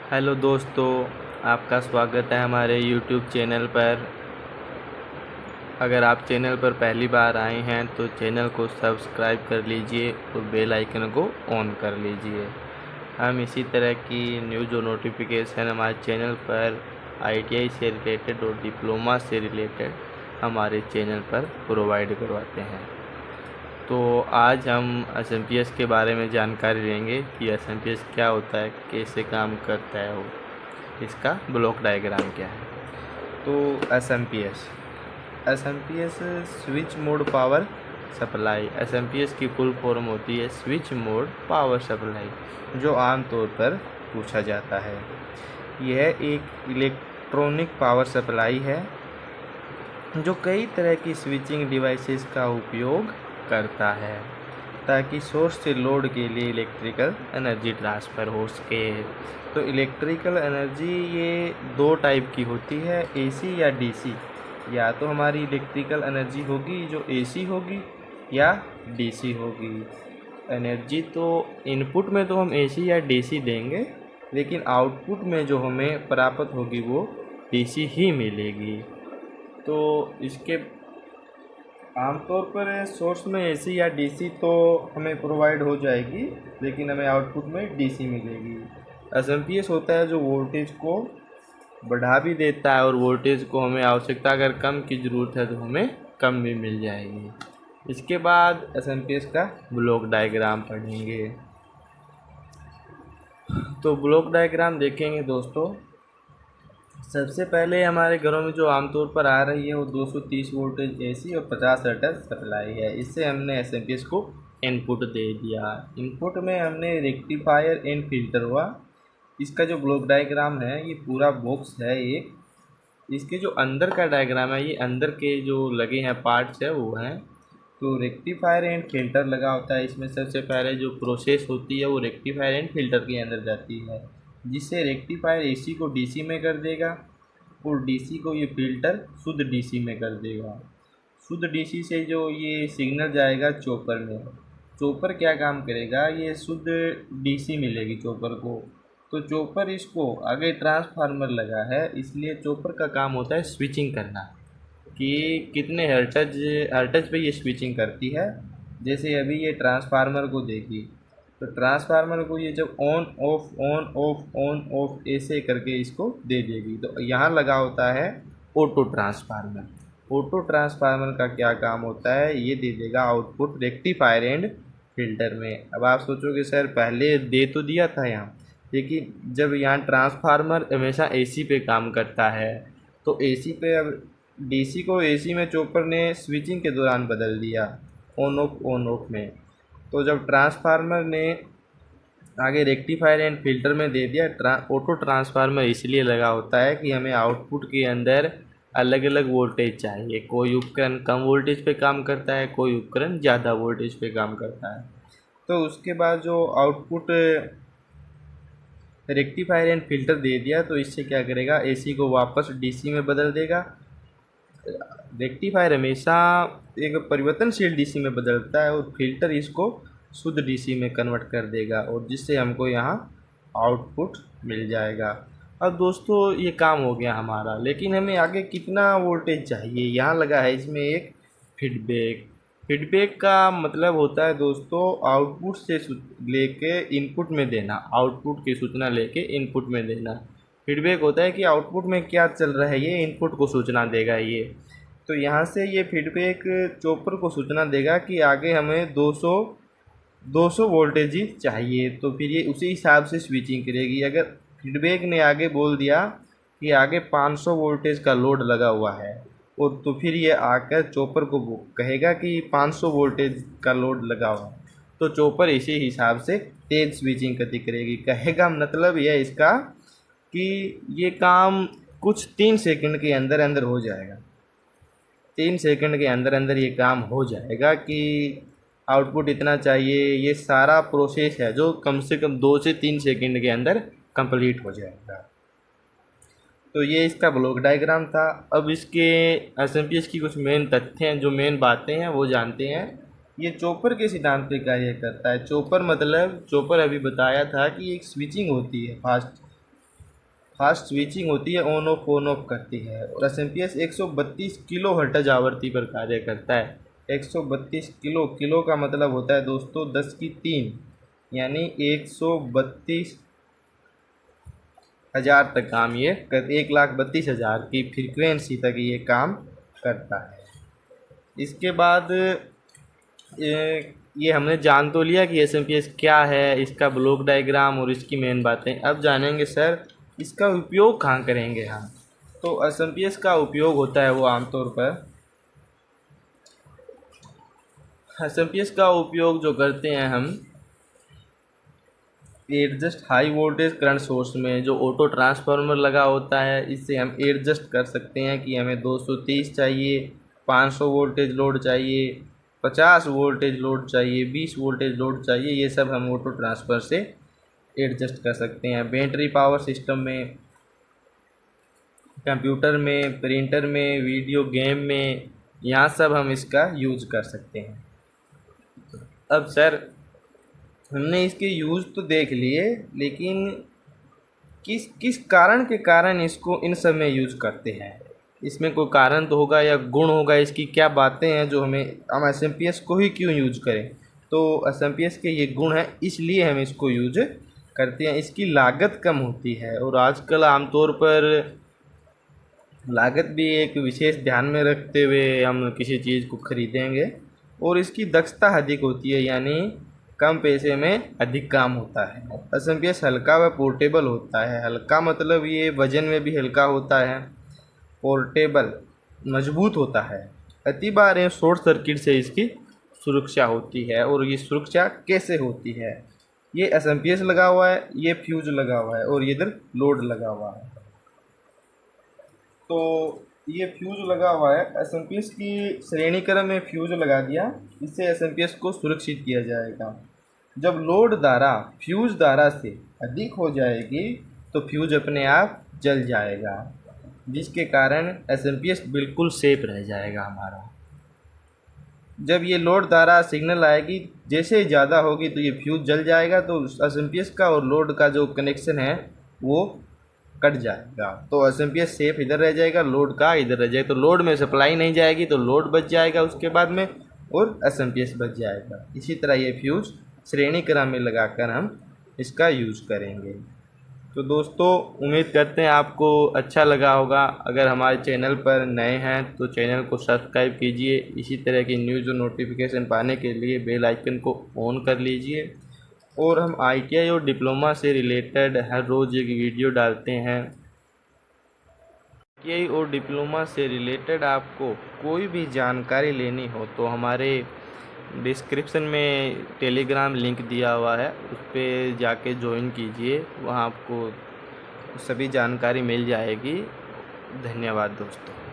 Hello दोस्तों, आपका स्वागत है हमारे YouTube चैनल पर। अगर आप चैनल पर पहली बार आए हैं तो चैनल को सब्सक्राइब कर लीजिए और बेल आइकन को ऑन कर लीजिए। हम इसी तरह की न्यूज़ और नोटिफिकेशन हमारे चैनल पर ITI से रिलेटेड और डिप्लोमा से रिलेटेड हमारे चैनल पर प्रोवाइड करवाते हैं। तो आज हम SMPS के बारे में जानकारी लेंगे कि SMPS क्या होता है, कैसे काम करता है और इसका ब्लॉक डायग्राम क्या है। तो SMPS switch mode power supply. SMPS की फुल फॉर्म होती है स्विच मोड पावर सप्लाई, जो आमतौर पर पूछा जाता है। यह एक इलेक्ट्रॉनिक पावर सप्लाई है जो कई तरह की स्विचिंग डिवाइसेस का उपयोग करता है ताकि सोर्स से लोड के लिए इलेक्ट्रिकल एनर्जी ट्रांसफ़र हो सके। तो इलेक्ट्रिकल एनर्जी ये दो टाइप की होती है, AC या DC। या तो हमारी इलेक्ट्रिकल एनर्जी होगी जो AC होगी या DC होगी। एनर्जी तो इनपुट में तो हम AC या DC देंगे, लेकिन आउटपुट में जो हमें प्राप्त होगी वो DC ही मिलेगी। तो इसके आमतौर पर सोर्स में AC या DC तो हमें प्रोवाइड हो जाएगी, लेकिन हमें आउटपुट में DC मिलेगी। SMPS होता है जो वोल्टेज को बढ़ा भी देता है और वोल्टेज को हमें आवश्यकता अगर कम की ज़रूरत है तो हमें कम भी मिल जाएगी। इसके बाद SMPS का ब्लॉक डायग्राम पढ़ेंगे। तो ब्लॉक डायग्राम देखेंगे दोस्तों। सबसे पहले हमारे घरों में जो आमतौर पर आ रही है वो 230 वोल्टेज AC और 50 हर्ट्ज सप्लाई है। इससे हमने SMPS को इनपुट दे दिया। इनपुट में हमने रेक्टिफायर एंड फिल्टर हुआ। इसका जो ब्लॉक डायग्राम है ये पूरा बॉक्स है एक। इसके जो अंदर का डायग्राम है, ये अंदर के जो लगे हैं पार्ट्स है वो हैं। तो रेक्टिफायर एंड फिल्टर लगा होता है इसमें। सबसे पहले जो प्रोसेस होती है वो रेक्टिफायर एंड फिल्टर के अंदर जाती है, जिससे रेक्टिफायर AC को DC में कर देगा और DC को ये फिल्टर शुद्ध DC में कर देगा। शुद्ध DC से जो ये सिग्नल जाएगा चॉपर में। चॉपर क्या काम करेगा, ये शुद्ध DC मिलेगी चॉपर को। तो चॉपर इसको आगे ट्रांसफार्मर लगा है, इसलिए चॉपर का काम होता है स्विचिंग करना कि कितने हर्ट्ज पे ये स्विचिंग करती है। जैसे अभी ये ट्रांसफार्मर को देखिए, तो ट्रांसफार्मर को ये जब ऑन ऑफ ऐसे करके इसको दे देगी। तो यहाँ लगा होता है ऑटो ट्रांसफार्मर। ऑटो ट्रांसफार्मर का क्या काम होता है, ये दे देगा आउटपुट रेक्टिफायर एंड फिल्टर में। अब आप सोचोगे सर पहले दे तो दिया था यहाँ, लेकिन जब यहाँ ट्रांसफार्मर हमेशा AC पे काम करता है तो AC पे अब DC को AC में चॉपर ने स्विचिंग के दौरान बदल दिया ऑन ऑफ में। तो जब ट्रांसफार्मर ने आगे रेक्टिफायर एंड फिल्टर में दे दिया। ऑटो ट्रांसफार्मर इसलिए लगा होता है कि हमें आउटपुट के अंदर अलग अलग वोल्टेज चाहिए। कोई उपकरण कम वोल्टेज पे काम करता है, कोई उपकरण ज़्यादा वोल्टेज पे काम करता है। तो उसके बाद जो आउटपुट रेक्टिफायर एंड फिल्टर दे दिया, तो इससे क्या करेगा, AC को वापस DC में बदल देगा। रेक्टिफायर हमेशा एक परिवर्तनशील DC में बदलता है और फिल्टर इसको शुद्ध DC में कन्वर्ट कर देगा, और जिससे हमको यहाँ आउटपुट मिल जाएगा। अब दोस्तों ये काम हो गया हमारा, लेकिन हमें आगे कितना वोल्टेज चाहिए, यहाँ लगा है इसमें एक फीडबैक। फीडबैक का मतलब होता है दोस्तों आउटपुट से लेके इनपुट में देना, आउटपुट की सूचना लेके इनपुट में देना। फीडबैक होता है कि आउटपुट में क्या चल रहा है ये इनपुट को सूचना देगा ये। तो यहाँ से ये फीडबैक चॉपर को सूचना देगा कि आगे हमें 200 वोल्टेज ही चाहिए। तो फिर ये उसी हिसाब से स्विचिंग करेगी। अगर फीडबैक ने आगे बोल दिया कि आगे 500 वोल्टेज का लोड लगा हुआ है, और तो फिर ये आकर चॉपर को कहेगा कि 500 वोल्टेज का लोड लगा हुआ है, तो चॉपर इसी हिसाब से तेज स्विचिंग गति करेगी। कहेगा मतलब यह इसका कि ये काम कुछ 3 सेकंड के अंदर अंदर हो जाएगा। 3 सेकंड के अंदर अंदर ये काम हो जाएगा कि आउटपुट इतना चाहिए। ये सारा प्रोसेस है जो कम से कम 2 से 3 सेकंड के अंदर कंप्लीट हो जाएगा। तो ये इसका ब्लॉक डायग्राम था। अब इसके SMPS की कुछ मेन तथ्य हैं, जो मेन बातें हैं वो जानते हैं। ये चॉपर के सिद्धांत पे कार्य करता है। चॉपर मतलब चॉपर अभी बताया था कि एक स्विचिंग होती है फास्ट फास्ट स्विचिंग होती है, ऑन ऑफ करती है। और एस 132 किलो हर्ट्ज आवृत्ति पर कार्य करता है। 132 किलो, किलो का मतलब होता है दोस्तों 10 की 3, यानी 132,000 तक काम ये 1,32,000 की फ्रीक्वेंसी तक ये काम करता है। इसके बाद ये हमने जान तो लिया कि एस क्या है, इसका ब्लॉक डायग्राम और इसकी मेन बातें। अब जानेंगे सर इसका उपयोग कहाँ करेंगे हम। तो एस का उपयोग होता है वो आमतौर पर एस का उपयोग जो करते हैं हम adjust high voltage current source में, जो ऑटो ट्रांसफार्मर लगा होता है, इससे हम एडजस्ट कर सकते हैं कि हमें 230 चाहिए, 500 वोल्टेज लोड चाहिए, 50 वोल्टेज लोड चाहिए, 20 वोल्टेज लोड चाहिए। ये सब हम ऑटो ट्रांसफ़र से एडजस्ट कर सकते हैं। बैटरी पावर सिस्टम में, कंप्यूटर में, प्रिंटर में, वीडियो गेम में, यहाँ सब हम इसका यूज कर सकते हैं। अब सर हमने इसके यूज़ तो देख लिए, लेकिन किस किस कारण के कारण इसको इन सब में यूज़ करते हैं। इसमें कोई कारण तो होगा या गुण होगा, इसकी क्या बातें हैं जो हम एस को ही क्यों यूज करें। तो एस के ये गुण हैं, इसलिए हम इसको यूज करते हैं। इसकी लागत कम होती है, और आजकल आमतौर पर लागत भी एक विशेष ध्यान में रखते हुए हम किसी चीज़ को खरीदेंगे। और इसकी दक्षता अधिक होती है, यानी कम पैसे में अधिक काम होता है। एस हल्का व पोर्टेबल होता है। हल्का मतलब ये वजन में भी हल्का होता है। पोर्टेबल मजबूत होता है। अति बार शॉर्ट सर्किट से इसकी सुरक्षा होती है। और ये सुरक्षा कैसे होती है, ये एस लगा हुआ है, ये फ्यूज लगा हुआ है, और ये इधर लोड लगा हुआ है। तो ये फ्यूज लगा हुआ है, एस की श्रेणी क्रम में फ्यूज लगा दिया, इससे एस को सुरक्षित किया जाएगा। जब लोड धारा फ्यूज धारा से अधिक हो जाएगी तो फ्यूज अपने आप जल जाएगा, जिसके कारण एस बिल्कुल सेफ रह जाएगा हमारा। जब ये लोड धारा सिग्नल आएगी जैसे ज़्यादा होगी तो ये फ्यूज जल जाएगा, तो एस का और लोड का जो कनेक्शन है वो कट जाएगा। तो एस सेफ इधर रह जाएगा, लोड का इधर रह जाएगा। तो लोड में सप्लाई नहीं जाएगी तो लोड बच जाएगा उसके बाद में, और एस बच जाएगा। इसी तरह ये फ्यूज श्रेणी क्रम में लगाकर हम इसका यूज़ करेंगे। तो दोस्तों उम्मीद करते हैं आपको अच्छा लगा होगा। अगर हमारे चैनल पर नए हैं तो चैनल को सब्सक्राइब कीजिए। इसी तरह की न्यूज़ और नोटिफिकेशन पाने के लिए बेल आइकन को ऑन कर लीजिए। और हम ITI और डिप्लोमा से रिलेटेड हर रोज़ एक वीडियो डालते हैं। ITI और डिप्लोमा से रिलेटेड आपको कोई भी जानकारी लेनी हो तो हमारे डिस्क्रिप्शन में टेलीग्राम लिंक दिया हुआ है, उस पर जाके ज्वाइन कीजिए, वहाँ आपको सभी जानकारी मिल जाएगी। धन्यवाद दोस्तों।